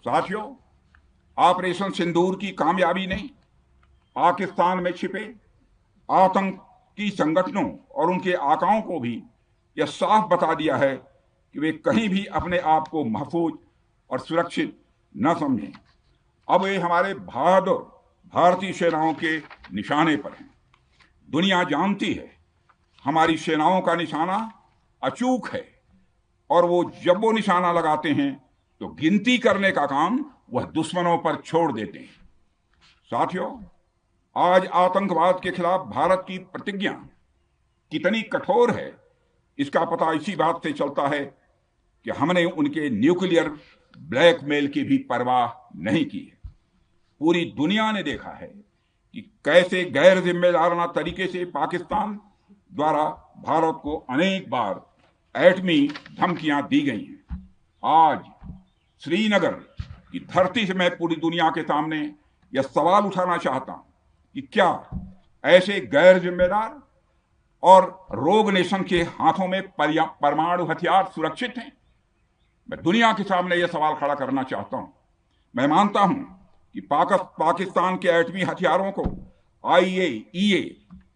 साथियों, ऑपरेशन सिंदूर की कामयाबी ने पाकिस्तान में छिपे आतंकी संगठनों और उनके आकाओं को भी यह साफ बता दिया है कि वे कहीं भी अपने आप को महफूज और सुरक्षित न समझें। अब वे हमारे बहादुर भारतीय सेनाओं के निशाने पर हैं। दुनिया जानती है हमारी सेनाओं का निशाना अचूक है और जब वो निशाना लगाते हैं तो गिनती करने का काम वह दुश्मनों पर छोड़ देते हैं। साथियों, आज आतंकवाद के खिलाफ भारत की प्रतिज्ञा कितनी कठोर है इसका पता इसी बात से चलता है कि हमने उनके न्यूक्लियर ब्लैकमेल की भी परवाह नहीं की है। पूरी दुनिया ने देखा है कि कैसे गैर जिम्मेदाराना तरीके से पाकिस्तान द्वारा भारत को अनेक बार एटमी धमकियां दी गई हैं। आज श्रीनगर की धरती से मैं पूरी दुनिया के सामने यह सवाल उठाना चाहता हूं कि क्या ऐसे गैर जिम्मेदार और रोग नेशन के हाथों में परमाणु हथियार सुरक्षित हैं? मैं दुनिया के सामने यह सवाल खड़ा करना चाहता हूं। मैं मानता हूं कि पाकिस्तान के एटमी हथियारों को IAEA,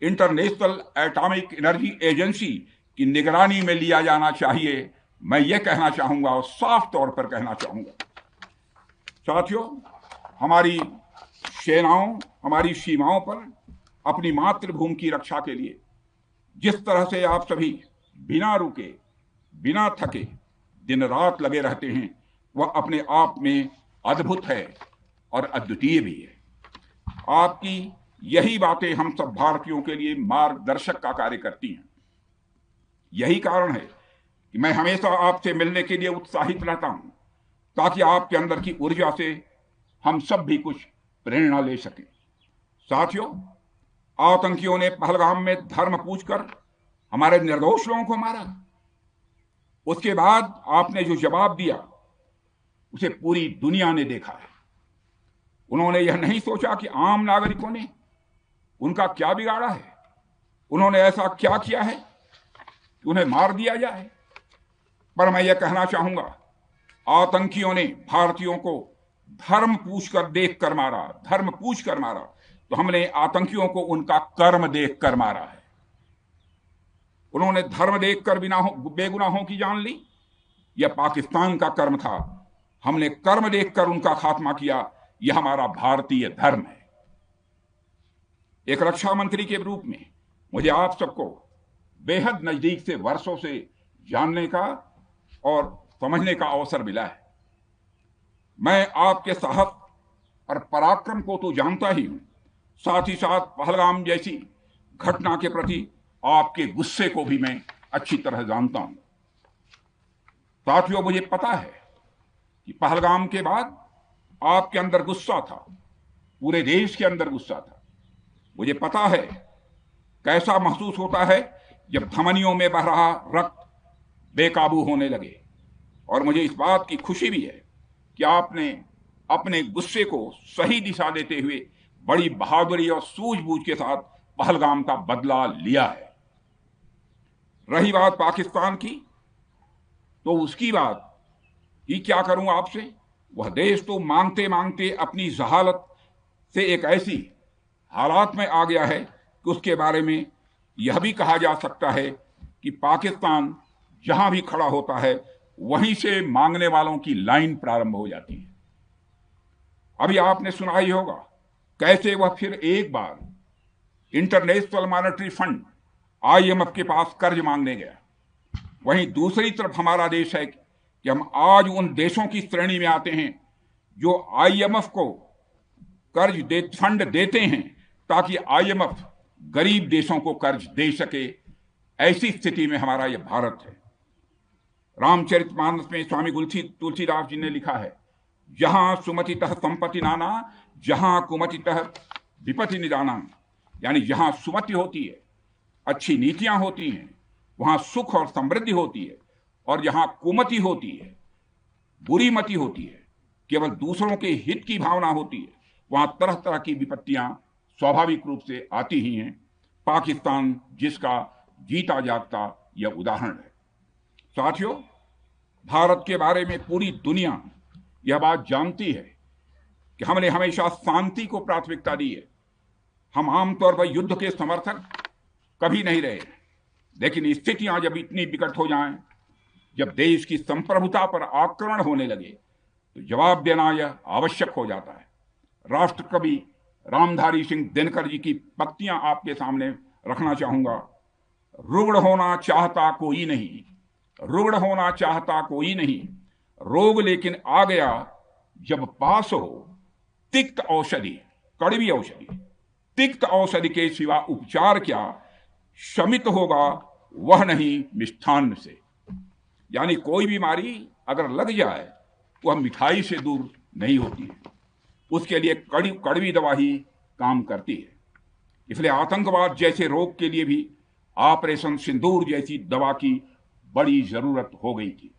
international atomic energy agency की निगरानी में लिया जाना चाहिए। मैं ये कहना चाहूंगा और साफ तौर पर कहना चाहूंगा। साथियों, हमारी सेनाओं हमारी सीमाओं पर अपनी मातृभूमि की रक्षा के लिए जिस तरह से आप सभी बिना रुके बिना थके दिन रात लगे रहते हैं वह अपने आप में अद्भुत है और अद्वितीय भी है। आपकी यही बातें हम सब भारतीयों के लिए मार्गदर्शक का कार्य करती हैं। यही कारण है कि मैं हमेशा आपसे मिलने के लिए उत्साहित रहता हूं ताकि आपके अंदर की ऊर्जा से हम सब भी कुछ प्रेरणा ले सकें। साथियों, आतंकियों ने पहलगाम में धर्म पूछकर हमारे निर्दोष लोगों को मारा। उसके बाद आपने जो जवाब दिया उसे पूरी दुनिया ने देखा है। उन्होंने यह नहीं सोचा कि आम नागरिकों ने उनका क्या बिगाड़ा है, उन्होंने ऐसा क्या किया है कि उन्हें मार दिया जाए। पर मैं यह कहना चाहूंगा, आतंकियों ने भारतीयों को धर्म पूछकर देखकर मारा, धर्म पूछकर मारा, तो हमने आतंकियों को उनका कर्म देखकर मारा है। उन्होंने धर्म देखकर बेगुनाहों की जान ली। यह पाकिस्तान का कर्म था। हमने कर्म देखकर उनका खात्मा किया। यह हमारा भारतीय धर्म है। एक रक्षा मंत्री के रूप में मुझे आप सबको बेहद नजदीक से वर्षों से जानने का और समझने का अवसर मिला है। मैं आपके साहस और पराक्रम को तो जानता ही हूं, साथ ही साथ पहलगाम जैसी घटना के प्रति आपके गुस्से को भी मैं अच्छी तरह जानता हूं। साथियों, मुझे पता है कि पहलगाम के बाद आपके अंदर गुस्सा था, पूरे देश के अंदर गुस्सा था। मुझे पता है कैसा महसूस होता है जब धमनियों में बह रहा रक्त बेकाबू होने लगे। और मुझे इस बात की खुशी भी है कि आपने अपने गुस्से को सही दिशा देते हुए बड़ी बहादुरी और सूझबूझ के साथ पहलगाम का बदला लिया है। रही बात पाकिस्तान की, तो उसकी बात ही क्या करूं आपसे। वह देश तो मांगते मांगते अपनी जहालत से एक ऐसी हालात में आ गया है कि उसके बारे में यह भी कहा जा सकता है कि पाकिस्तान जहां भी खड़ा होता है वहीं से मांगने वालों की लाइन प्रारंभ हो जाती है। अभी आपने सुना ही होगा कैसे वह फिर एक बार इंटरनेशनल मॉनेटरी फंड IMF के पास कर्ज मांगने गया। वहीं दूसरी तरफ हमारा देश है कि हम आज उन देशों की श्रेणी में आते हैं जो IMF को फंड देते हैं ताकि IMF गरीब देशों को कर्ज दे सके। ऐसी स्थिति में हमारा यह भारत है। रामचरितमानस में स्वामी तुलसीदास जी ने लिखा है, जहां सुमतितः संपत्ति नाना, जहां कुमतितः विपत्ति निदाना। यानी जहां सुमति होती है, अच्छी नीतियां होती हैं, वहां सुख और समृद्धि होती है, और जहां कुमति होती है, बुरी मति होती है, केवल दूसरों के हित की भावना होती है, वहां तरह तरह की विपत्तियां स्वाभाविक रूप से आती ही हैं। पाकिस्तान जिसका जीता जागता यह उदाहरण है। साथियों, भारत के बारे में पूरी दुनिया यह बात जानती है कि हमने हमेशा शांति को प्राथमिकता दी है। हम आमतौर पर युद्ध के समर्थक कभी नहीं रहे, लेकिन स्थितियां जब इतनी विकट हो जाएं, जब देश की संप्रभुता पर आक्रमण होने लगे, तो जवाब देना यह आवश्यक हो जाता है। राष्ट्रकवि रामधारी सिंह दिनकर जी की पंक्तियां आपके सामने रखना चाहूंगा। रुग्ण होना चाहता कोई नहीं, रुग्ण होना चाहता कोई नहीं, रोग लेकिन आ गया जब पास हो तिक्त औषधि, कड़वी औषधि, तिक्त औषधि के सिवा उपचार क्या, शमित होगा वह नहीं मिष्ठान्न से। यानी कोई बीमारी अगर लग जाए वह मिठाई से दूर नहीं होती है, उसके लिए कड़वी दवा ही काम करती है। इसलिए आतंकवाद जैसे रोग के लिए भी ऑपरेशन सिंदूर जैसी दवा की बड़ी जरूरत हो गई थी।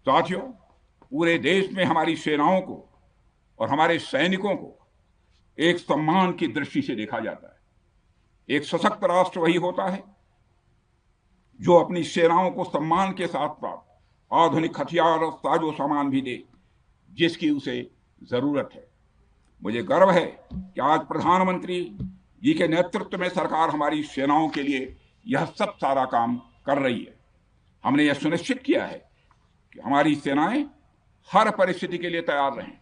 साथियों, पूरे देश में हमारी सेनाओं को और हमारे सैनिकों को एक सम्मान की दृष्टि से देखा जाता है। एक सशक्त राष्ट्र वही होता है जो अपनी सेनाओं को सम्मान के साथ साथ आधुनिक हथियार और साजो सामान भी दे जिसकी उसे जरूरत है। मुझे गर्व है कि आज प्रधानमंत्री जी के नेतृत्व में सरकार हमारी सेनाओं के लिए यह सब सारा काम कर रही है। हमने यह सुनिश्चित किया है कि हमारी सेनाएं हर परिस्थिति के लिए तैयार रहें।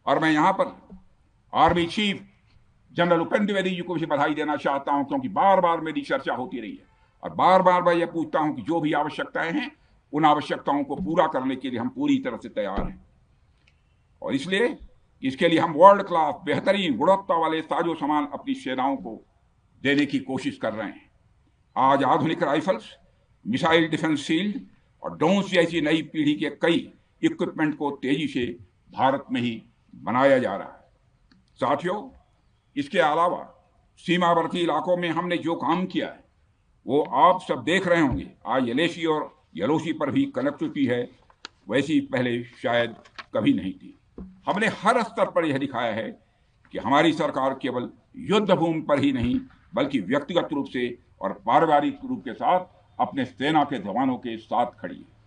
और मैं यहां पर army chief general Upendra Dwivedi ji को भी बधाई देना चाहता हूं, क्योंकि बार बार मेरी चर्चा होती रही है और बार बार मैं यह पूछता हूं कि जो भी आवश्यकताएं हैं उन आवश्यकताओं को पूरा करने के लिए हम पूरी तरह से तैयार हैं। और इसलिए इसके लिए हम वर्ल्ड क्लास बेहतरीन गुणवत्ता वाले साजो सामान अपनी सेनाओं को देने की कोशिश कर रहे हैं। आज आधुनिक राइफल्स, मिसाइल डिफेंस शील्ड और ड्रोन्स जैसी नई पीढ़ी के कई इक्विपमेंट को तेजी से भारत में ही बनाया जा रहा है। साथियों, इसके अलावा सीमावर्ती इलाकों में हमने जो काम किया है वो आप सब देख रहे होंगे। आज एलएसी और एलओसी पर भी कनेक्टिविटी है, वैसी पहले शायद कभी नहीं थी। हमने हर स्तर पर यह दिखाया है कि हमारी सरकार केवल युद्ध भूमि पर ही नहीं बल्कि व्यक्तिगत रूप से और पारिवारिक रूप के साथ अपने सेना के जवानों के साथ खड़ी है।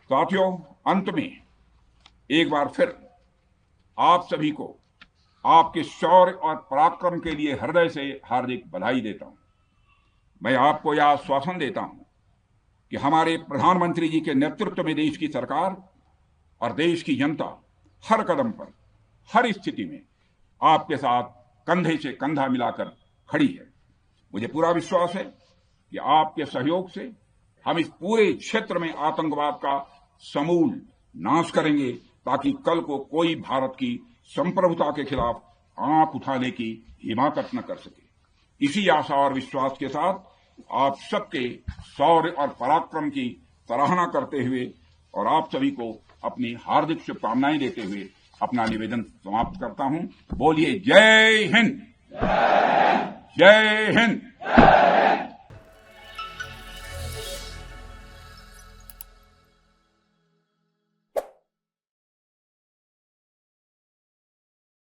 साथियों, अंत में एक बार फिर आप सभी को आपके शौर्य और पराक्रम के लिए हृदय से हार्दिक बधाई देता हूं। मैं आपको यह आश्वासन देता हूं कि हमारे प्रधानमंत्री जी के नेतृत्व में देश की सरकार और देश की जनता हर कदम पर, हर स्थिति में आपके साथ कंधे से कंधा मिलाकर खड़ी है। मुझे पूरा विश्वास है कि आपके सहयोग से हम इस पूरे क्षेत्र में आतंकवाद का समूल नाश करेंगे, ताकि कल को कोई भारत की संप्रभुता के खिलाफ आंख उठाने की हिमाकत न कर सके। इसी आशा और विश्वास के साथ आप सबके शौर्य और पराक्रम की सराहना करते हुए और आप सभी को अपनी हार्दिक शुभकामनाएं देते हुए अपना निवेदन समाप्त करता हूं। बोलिए जय हिंद, जय हिंद।